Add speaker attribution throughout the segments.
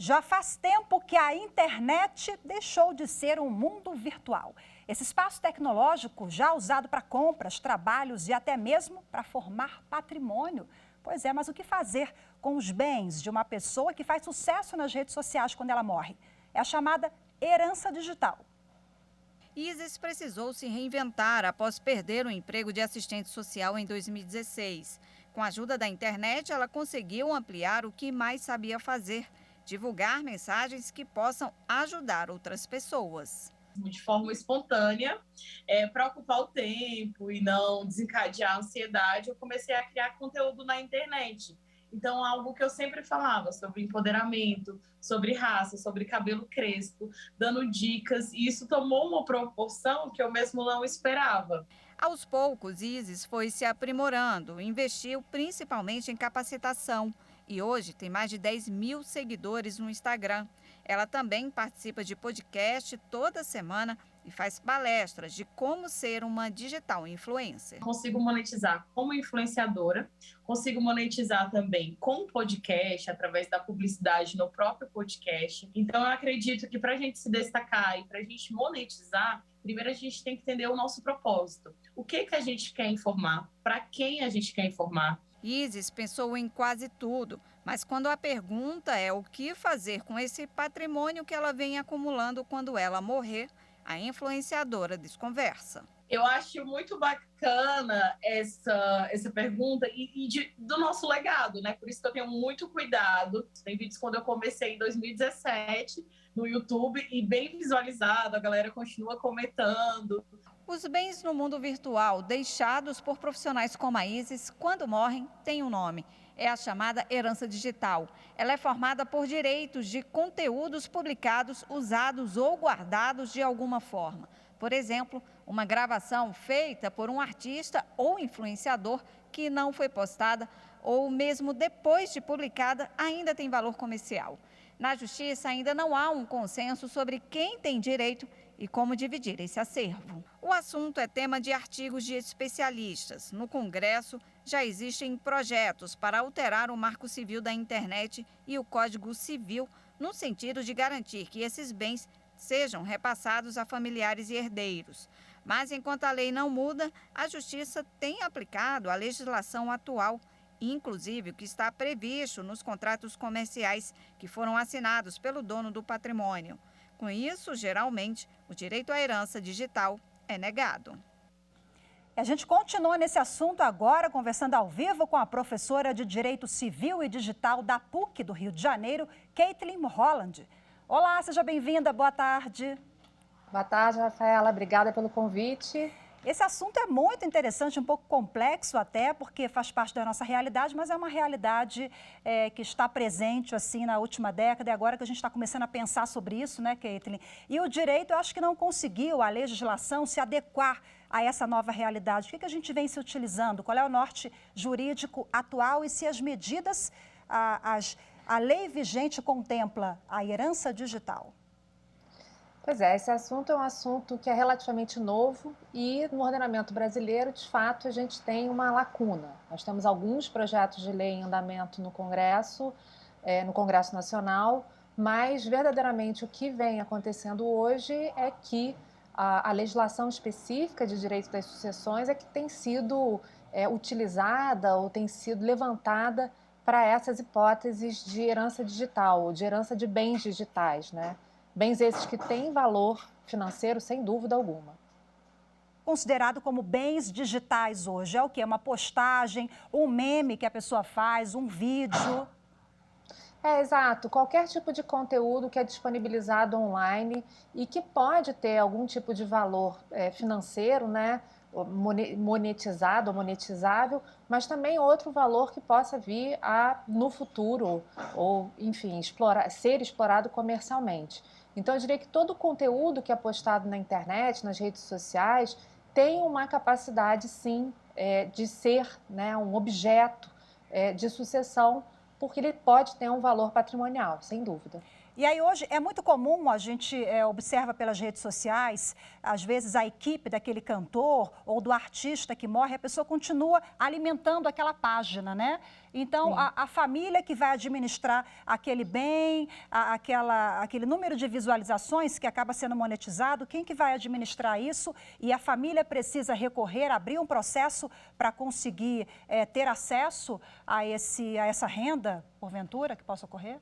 Speaker 1: Já faz tempo que a internet deixou de ser um mundo virtual. Esse espaço tecnológico já usado para compras, trabalhos e até mesmo para formar patrimônio. Pois é, mas o que fazer com os bens de uma pessoa que faz sucesso nas redes sociais quando ela morre? É a chamada herança digital.
Speaker 2: Isis precisou se reinventar após perder o emprego de assistente social em 2016. Com a ajuda da internet, ela conseguiu ampliar o que mais sabia fazer: divulgar mensagens que possam ajudar outras pessoas.
Speaker 3: De forma espontânea, para ocupar o tempo e não desencadear a ansiedade, eu comecei a criar conteúdo na internet. Então, algo que eu sempre falava sobre empoderamento, sobre raça, sobre cabelo crespo, dando dicas, e isso tomou uma proporção que eu mesmo não esperava.
Speaker 2: Aos poucos, Isis foi se aprimorando, investiu principalmente em capacitação e hoje tem mais de 10 mil seguidores no Instagram. Ela também participa de podcast toda semana e faz palestras de como ser uma digital influencer.
Speaker 3: Consigo monetizar como influenciadora, consigo monetizar também com podcast, através da publicidade no próprio podcast. Então, eu acredito que para a gente se destacar e para a gente monetizar, primeiro a gente tem que entender o nosso propósito. O que a gente quer informar? Para quem a gente quer informar?
Speaker 2: Isis pensou em quase tudo, mas quando a pergunta é o que fazer com esse patrimônio que ela vem acumulando quando ela morrer, a influenciadora desconversa.
Speaker 3: Eu acho muito bacana essa pergunta do nosso legado, né? Por isso que eu tenho muito cuidado. Tem vídeos quando eu comecei em 2017 no YouTube e bem visualizado, a galera continua comentando.
Speaker 2: Os bens no mundo virtual deixados por profissionais como a Isis, quando morrem, têm um nome. É a chamada herança digital. Ela é formada por direitos de conteúdos publicados, usados ou guardados de alguma forma. Por exemplo, uma gravação feita por um artista ou influenciador que não foi postada ou mesmo depois de publicada ainda tem valor comercial. Na Justiça ainda não há um consenso sobre quem tem direito e como dividir esse acervo. O assunto é tema de artigos de especialistas. No Congresso, já existem projetos para alterar o Marco Civil da Internet e o Código Civil, no sentido de garantir que esses bens sejam repassados a familiares e herdeiros. Mas, enquanto a lei não muda, a Justiça tem aplicado a legislação atual, inclusive o que está previsto nos contratos comerciais que foram assinados pelo dono do patrimônio. Com isso, geralmente, o direito à herança digital é negado.
Speaker 1: A gente continua nesse assunto agora, conversando ao vivo com a professora de Direito Civil e Digital da PUC do Rio de Janeiro, Caitlin Holland. Olá, seja bem-vinda, boa tarde.
Speaker 4: Boa tarde, Rafaela, obrigada pelo convite.
Speaker 1: Esse assunto é muito interessante, um pouco complexo até, porque faz parte da nossa realidade, mas é uma realidade que está presente assim na última década e agora que a gente está começando a pensar sobre isso, né, Caitlin? E o direito, eu acho que não conseguiu, a legislação, se adequar a essa nova realidade. O que a gente vem se utilizando? Qual é o norte jurídico atual e se as medidas, a lei vigente contempla a herança digital?
Speaker 4: Pois é, esse assunto é um assunto que é relativamente novo e no ordenamento brasileiro, de fato, a gente tem uma lacuna. Nós temos alguns projetos de lei em andamento no Congresso Nacional, mas verdadeiramente o que vem acontecendo hoje é que a legislação específica de direito das sucessões é que tem sido utilizada ou tem sido levantada para essas hipóteses de herança digital, ou de herança de bens digitais, né? Bens esses que têm valor financeiro, sem dúvida alguma.
Speaker 1: Considerado como bens digitais hoje, é o quê? Uma postagem, um meme que a pessoa faz, um vídeo?
Speaker 4: Exato. Qualquer tipo de conteúdo que é disponibilizado online e que pode ter algum tipo de valor financeiro, né? Monetizado ou monetizável, mas também outro valor que possa vir no futuro, ou, enfim, ser explorado comercialmente. Então, eu diria que todo o conteúdo que é postado na internet, nas redes sociais, tem uma capacidade, sim, de ser, né, um objeto de sucessão, porque ele pode ter um valor patrimonial, sem dúvida.
Speaker 1: E aí hoje é muito comum, a gente observa pelas redes sociais, às vezes a equipe daquele cantor ou do artista que morre, a pessoa continua alimentando aquela página, né? Então, a família que vai administrar aquele bem, aquele número de visualizações que acaba sendo monetizado, quem que vai administrar isso? E a família precisa recorrer, abrir um processo para conseguir ter acesso a essa renda, porventura, que possa ocorrer?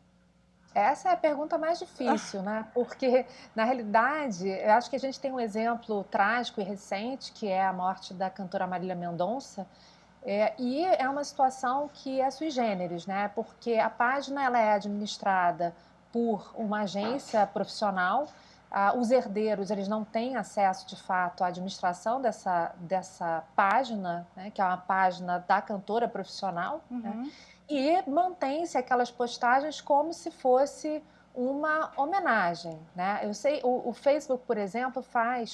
Speaker 4: Essa é a pergunta mais difícil, né? Porque, na realidade, eu acho que a gente tem um exemplo trágico e recente, que é a morte da cantora Marília Mendonça, e é uma situação que é sui generis, né? Porque a página ela é administrada por uma agência profissional, os herdeiros eles não têm acesso, de fato, à administração dessa página, né? Que é uma página da cantora profissional, né? E mantém-se aquelas postagens como se fosse uma homenagem, né? Eu sei, o Facebook, por exemplo,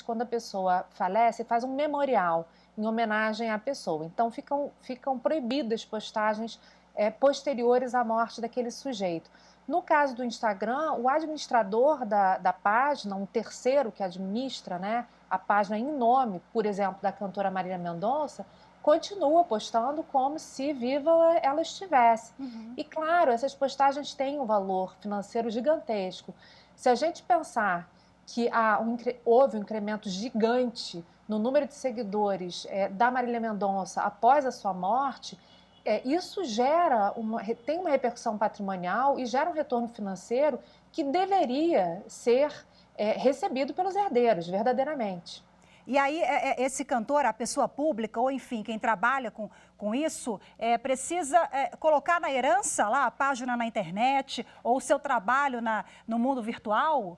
Speaker 4: quando a pessoa falece, faz um memorial em homenagem à pessoa. Então, ficam proibidas postagens posteriores à morte daquele sujeito. No caso do Instagram, o administrador da página, um terceiro que administra, né, a página em nome, por exemplo, da cantora Marília Mendonça, continua postando como se viva ela estivesse. E claro, essas postagens têm um valor financeiro gigantesco. Se a gente pensar que houve um incremento gigante no número de seguidores da Marília Mendonça após a sua morte, isso tem uma repercussão patrimonial e gera um retorno financeiro que deveria ser recebido pelos herdeiros, verdadeiramente.
Speaker 1: E aí, esse cantor, a pessoa pública, ou enfim, quem trabalha com isso, precisa colocar na herança lá a página na internet ou o seu trabalho no mundo virtual?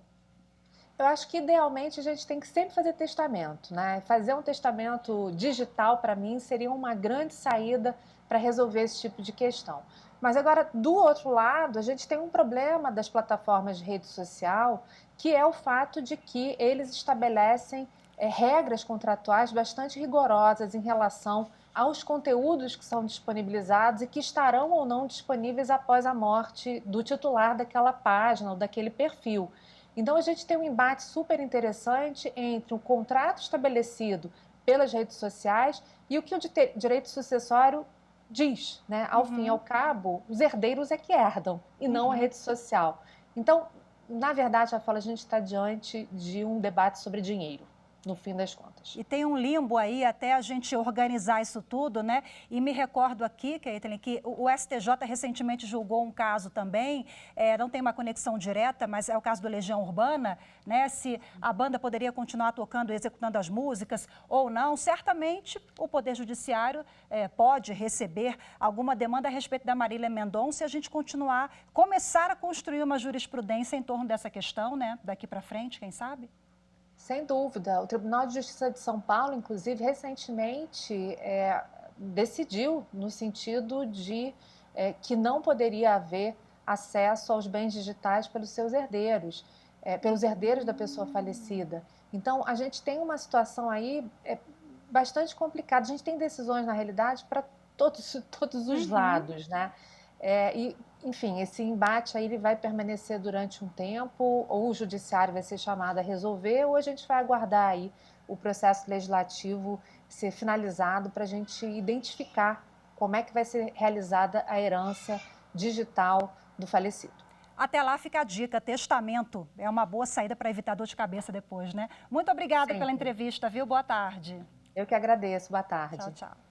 Speaker 4: Eu acho que, idealmente, a gente tem que sempre fazer testamento, né? Fazer um testamento digital, para mim, seria uma grande saída para resolver esse tipo de questão. Mas agora, do outro lado, a gente tem um problema das plataformas de rede social, que é o fato de que eles estabelecem regras contratuais bastante rigorosas em relação aos conteúdos que são disponibilizados e que estarão ou não disponíveis após a morte do titular daquela página ou daquele perfil. Então, a gente tem um embate super interessante entre o contrato estabelecido pelas redes sociais e o que o direito sucessório diz, né? Ao fim e ao cabo, os herdeiros é que herdam e não a rede social. Então, na verdade, a gente está diante de um debate sobre dinheiro, no fim das contas.
Speaker 1: E tem um limbo aí até a gente organizar isso tudo, né? E me recordo aqui, Caitlin, que o STJ recentemente julgou um caso também, não tem uma conexão direta, mas é o caso do Legião Urbana, né? Se a banda poderia continuar tocando e executando as músicas ou não. Certamente o Poder Judiciário pode receber alguma demanda a respeito da Marília Mendonça e a gente começar a construir uma jurisprudência em torno dessa questão, né? Daqui para frente, quem sabe?
Speaker 4: Sem dúvida. O Tribunal de Justiça de São Paulo, inclusive, recentemente decidiu no sentido de que não poderia haver acesso aos bens digitais pelos seus herdeiros, pelos herdeiros da pessoa falecida. Então, a gente tem uma situação aí bastante complicada. A gente tem decisões, na realidade, para todos os lados, né? Enfim, esse embate aí ele vai permanecer durante um tempo, ou o judiciário vai ser chamado a resolver, ou a gente vai aguardar aí o processo legislativo ser finalizado para a gente identificar como é que vai ser realizada a herança digital do falecido.
Speaker 1: Até lá fica a dica, testamento é uma boa saída para evitar dor de cabeça depois, né? Muito obrigada pela entrevista, viu? Boa tarde.
Speaker 4: Eu que agradeço, boa tarde.
Speaker 1: Tchau, tchau.